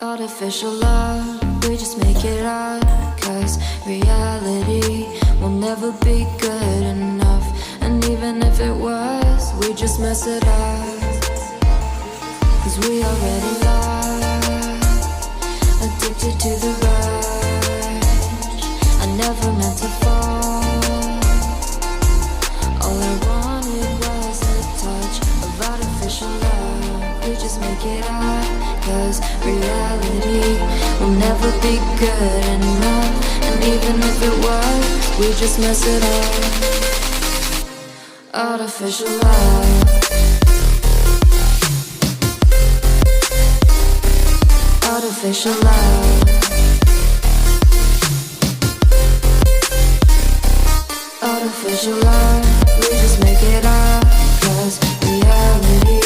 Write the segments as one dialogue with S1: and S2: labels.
S1: Artificial love, we just make it up. Cause reality will never be good enough. And even if it was, we just mess it up. Cause we already lost, addicted to the rush. I never meant to fall. All I wanted was a touch of artificial love. We just make it up. Cause reality will never be good enough. And even if it was, we just mess it up. Artificial love. Artificial love. Artificial love. We just make it up. Cause reality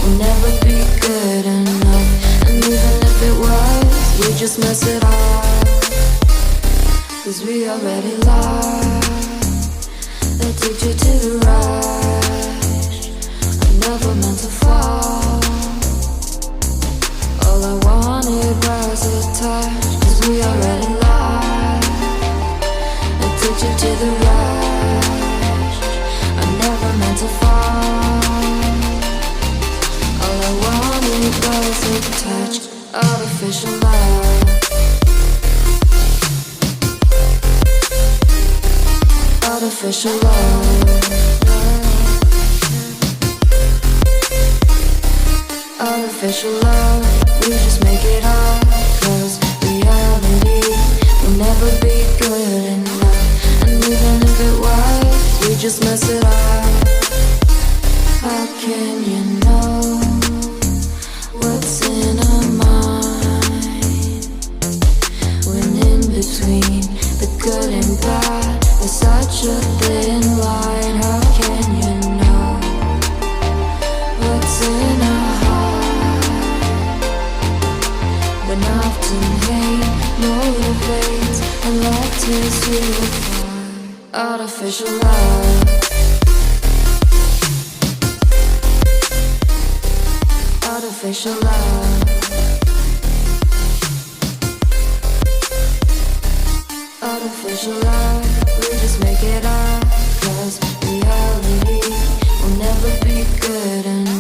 S1: will never be good enough. And even if it was, we just mess it up. Cause we already lost, addicted to the rush. I never meant to fall. All I wanted was a touch. Cause we already lost, addicted to the rush. I never meant to fall. All I wanted was a touch. Artificial love. Artificial love. Artificial love. We just make it up. Cause reality will never be good enough. And even if it was, we just mess it up. How can you know what's in our mind? When in between the good and bad, there's such a thin line. How can you know what's in our heart? When often hate motivates and love tears you apart. Artificial love. Artificial love. Artificial love. We just make it up. Cause reality will never be good enough.